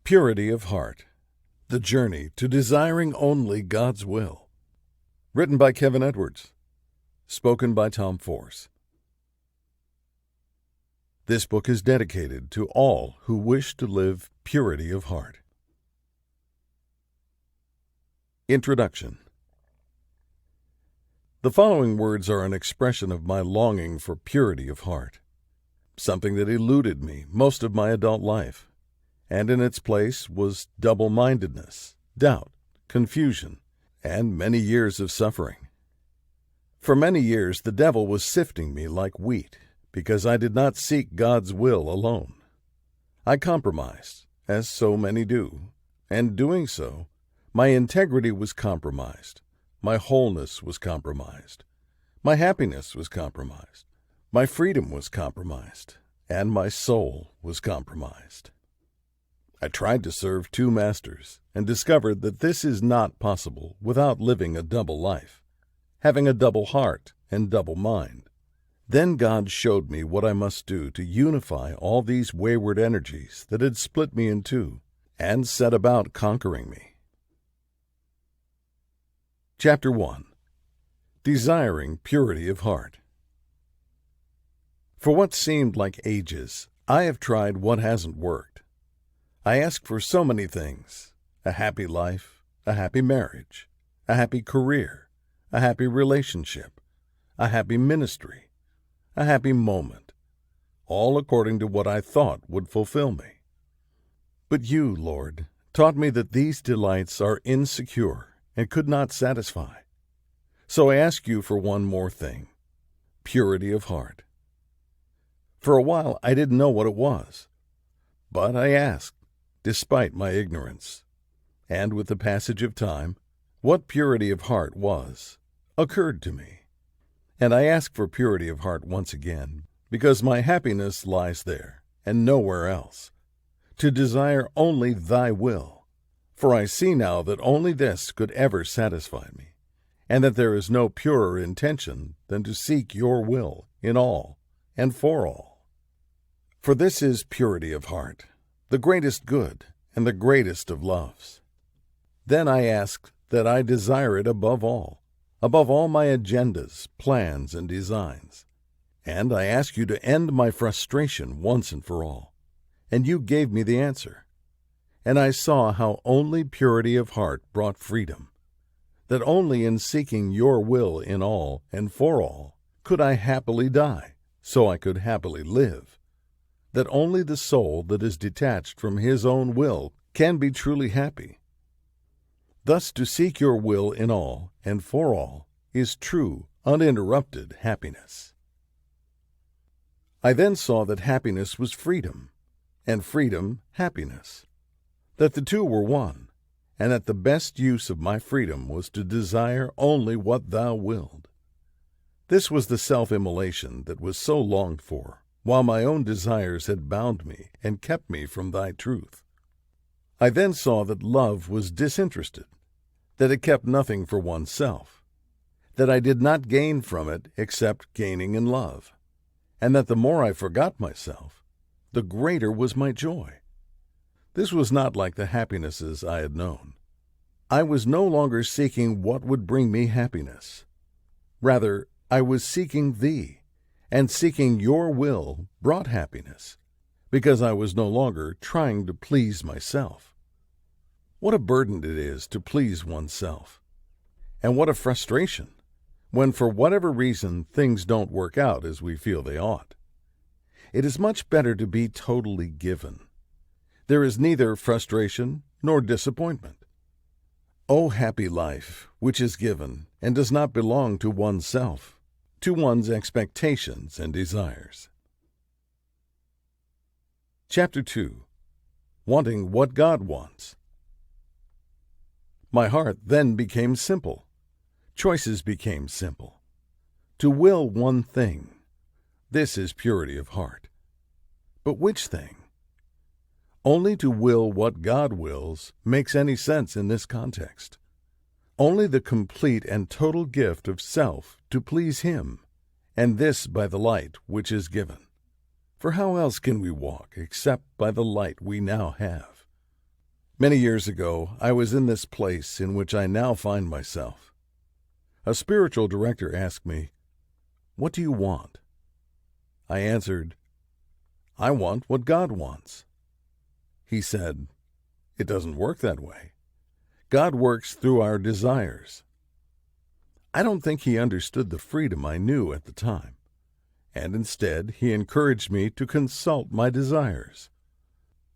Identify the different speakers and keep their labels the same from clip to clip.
Speaker 1: Purity of Heart, The Journey to Desiring Only God's Will. Written by Kevin Edwards. Spoken by Tom Force. This book is dedicated to all who wish to live purity of heart. Introduction. The following words are an expression of my longing for purity of heart, something that eluded me most of my adult life, and in its place was double-mindedness, doubt, confusion, and many years of suffering. For many years the devil was sifting me like wheat, because I did not seek God's will alone. I compromised, as so many do, and doing so, my integrity was compromised, my wholeness was compromised, my happiness was compromised, my freedom was compromised, and my soul was compromised. I tried to serve two masters and discovered that this is not possible without living a double life, having a double heart and double mind. Then God showed me what I must do to unify all these wayward energies that had split me in two and set about conquering me. Chapter 1. Desiring Purity of Heart. For what seemed like ages, I have tried what hasn't worked. I asked for so many things: a happy life, a happy marriage, a happy career, a happy relationship, a happy ministry, a happy moment, all according to what I thought would fulfill me. But you, Lord, taught me that these delights are insecure and could not satisfy. So I ask you for one more thing: purity of heart. For a while I didn't know what it was, but I asked, despite my ignorance. And with the passage of time, what purity of heart was occurred to me. And I ask for purity of heart once again, because my happiness lies there, and nowhere else, to desire only thy will. For I see now that only this could ever satisfy me, and that there is no purer intention than to seek your will in all and for all. For this is purity of heart, the greatest good and the greatest of loves. Then I ask that I desire it above all my agendas, plans, and designs. And I ask you to end my frustration once and for all. And you gave me the answer. And I saw how only purity of heart brought freedom, that only in seeking your will in all and for all could I happily die, so I could happily live, that only the soul that is detached from his own will can be truly happy. Thus to seek your will in all and for all is true, uninterrupted happiness. I then saw that happiness was freedom, and freedom happiness, that the two were one, and that the best use of my freedom was to desire only what thou willed. This was the self-immolation that was so longed for, while my own desires had bound me and kept me from thy truth. I then saw that love was disinterested, that it kept nothing for oneself, that I did not gain from it except gaining in love, and that the more I forgot myself, the greater was my joy. This was not like the happinesses I had known. I was no longer seeking what would bring me happiness. Rather, I was seeking thee, and seeking your will brought happiness, because I was no longer trying to please myself. What a burden it is to please oneself, and what a frustration when for whatever reason things don't work out as we feel they ought. It is much better to be totally given. There is neither frustration nor disappointment. O happy life, which is given and does not belong to oneself, to one's expectations and desires. Chapter 2. Wanting what God wants. My heart then became simple. Choices became simple. To will one thing, this is purity of heart. But which thing? Only to will what God wills makes any sense in this context. Only the complete and total gift of self to please Him, and this by the light which is given. For how else can we walk except by the light we now have? Many years ago, I was in this place in which I now find myself. A spiritual director asked me, "What do you want?" I answered, "I want what God wants." He said, "It doesn't work that way. God works through our desires." I don't think he understood the freedom I knew at the time, and instead he encouraged me to consult my desires.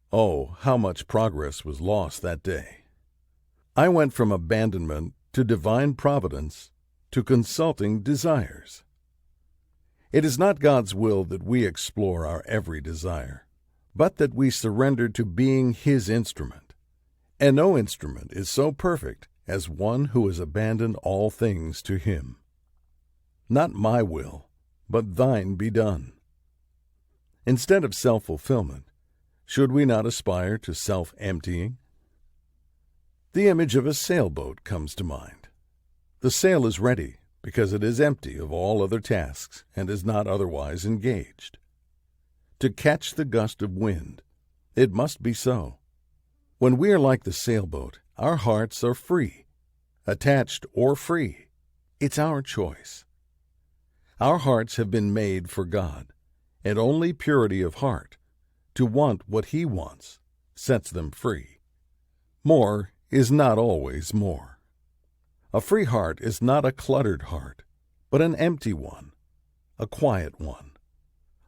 Speaker 1: Oh, how much progress was lost that day. I went from abandonment to divine providence to consulting desires. It is not God's will that we explore our every desire, but that we surrender to being His instrument. And no instrument is so perfect as one who has abandoned all things to Him. Not my will, but thine be done. Instead of self-fulfillment, should we not aspire to self-emptying? The image of a sailboat comes to mind. The sail is ready because it is empty of all other tasks and is not otherwise engaged. To catch the gust of wind, it must be so. When we are like the sailboat, our hearts are free, attached or free. It's our choice. Our hearts have been made for God, and only purity of heart, to want what He wants, sets them free. More is not always more. A free heart is not a cluttered heart, but an empty one, a quiet one,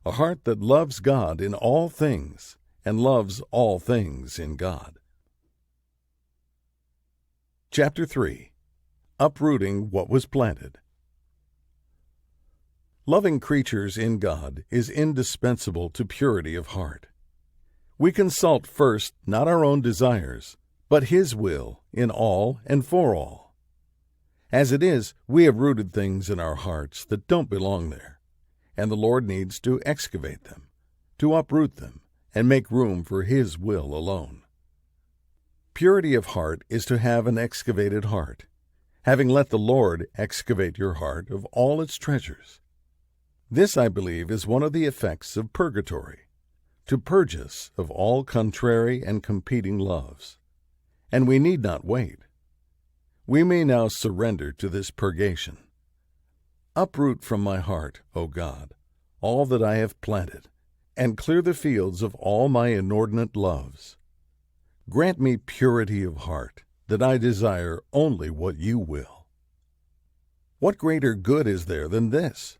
Speaker 1: a heart that loves God in all things and loves all things in God. Chapter 3. Uprooting What Was Planted. Loving creatures in God is indispensable to purity of heart. We consult first not our own desires, but His will in all and for all. As it is, we have rooted things in our hearts that don't belong there, and the Lord needs to excavate them, to uproot them, and make room for His will alone. Purity of heart is to have an excavated heart, having let the Lord excavate your heart of all its treasures. This, I believe, is one of the effects of purgatory, to purge us of all contrary and competing loves. And we need not wait. We may now surrender to this purgation. Uproot from my heart, O God, all that I have planted, and clear the fields of all my inordinate loves. Grant me purity of heart, that I desire only what you will. What greater good is there than this?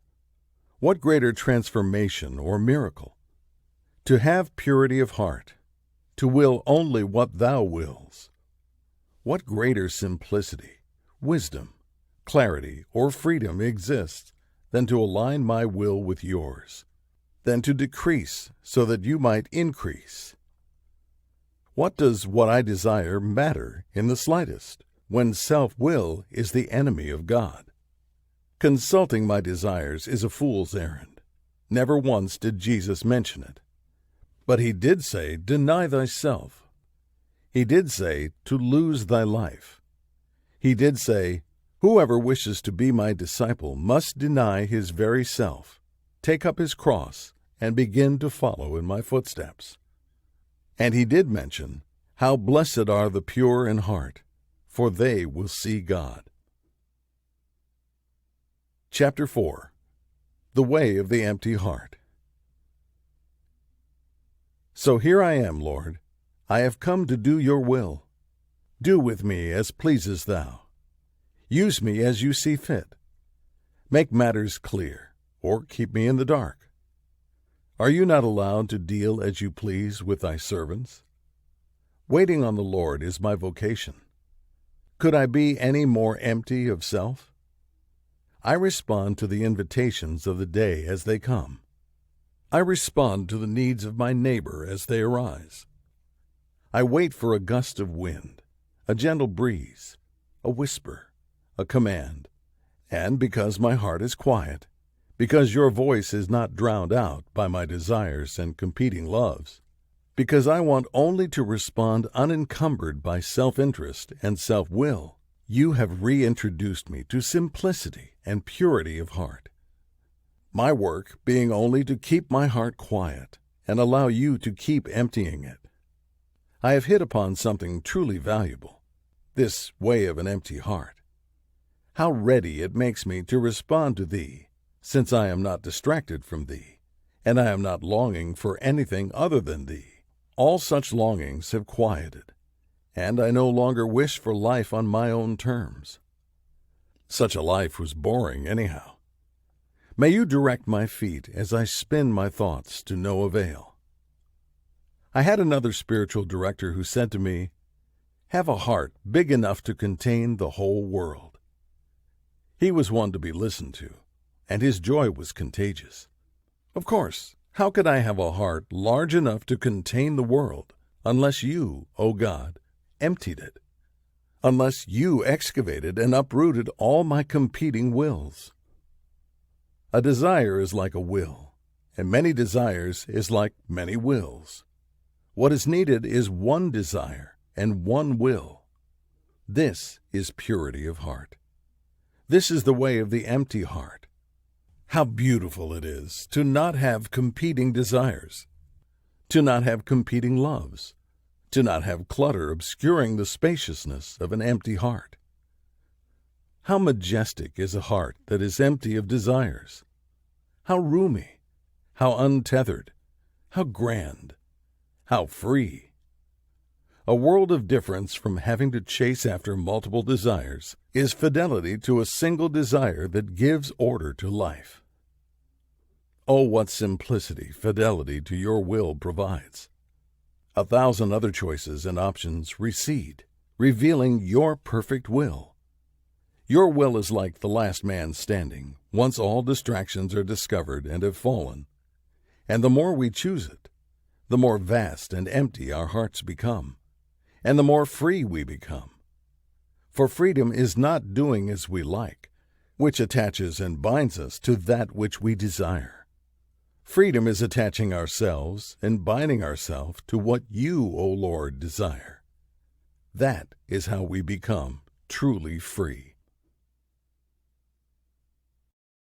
Speaker 1: What greater transformation or miracle? To have purity of heart, to will only what thou wills. What greater simplicity, wisdom, clarity, or freedom exists than to align my will with yours, than to decrease so that you might increase? What does what I desire matter in the slightest, when self-will is the enemy of God? Consulting my desires is a fool's errand. Never once did Jesus mention it. But He did say, "Deny thyself." He did say, "To lose thy life." He did say, "Whoever wishes to be my disciple must deny his very self, take up his cross, and begin to follow in my footsteps." And He did mention, "How blessed are the pure in heart, for they will see God." Chapter 4. The Way of the Empty Heart. So here I am, Lord. I have come to do your will. Do with me as pleases thou. Use me as you see fit. Make matters clear, or keep me in the dark. Are you not allowed to deal as you please with thy servants? Waiting on the Lord is my vocation. Could I be any more empty of self? I respond to the invitations of the day as they come. I respond to the needs of my neighbor as they arise. I wait for a gust of wind, a gentle breeze, a whisper, a command, and because my heart is quiet, because your voice is not drowned out by my desires and competing loves, because I want only to respond unencumbered by self-interest and self-will, you have reintroduced me to simplicity and purity of heart. My work being only to keep my heart quiet and allow you to keep emptying it. I have hit upon something truly valuable, this way of an empty heart. How ready it makes me to respond to Thee, since I am not distracted from Thee, and I am not longing for anything other than Thee. All such longings have quieted, and I no longer wish for life on my own terms. Such a life was boring anyhow. May You direct my feet as I spin my thoughts to no avail. I had another spiritual director who said to me, "Have a heart big enough to contain the whole world." He was one to be listened to, and his joy was contagious. Of course, how could I have a heart large enough to contain the world unless You, O God, emptied it, unless You excavated and uprooted all my competing wills? A desire is like a will, and many desires is like many wills. What is needed is one desire and one will. This is purity of heart. This is the way of the empty heart. How beautiful it is to not have competing desires, to not have competing loves, to not have clutter obscuring the spaciousness of an empty heart. How majestic is a heart that is empty of desires! How roomy, how untethered, how grand, how free! A world of difference from having to chase after multiple desires is fidelity to a single desire that gives order to life. Oh, what simplicity fidelity to Your will provides! 1,000 other choices and options recede, revealing Your perfect will. Your will is like the last man standing, once all distractions are discovered and have fallen. And the more we choose it, the more vast and empty our hearts become, and the more free we become. For freedom is not doing as we like, which attaches and binds us to that which we desire. Freedom is attaching ourselves and binding ourselves to what You, O Lord, desire. That is how we become truly free.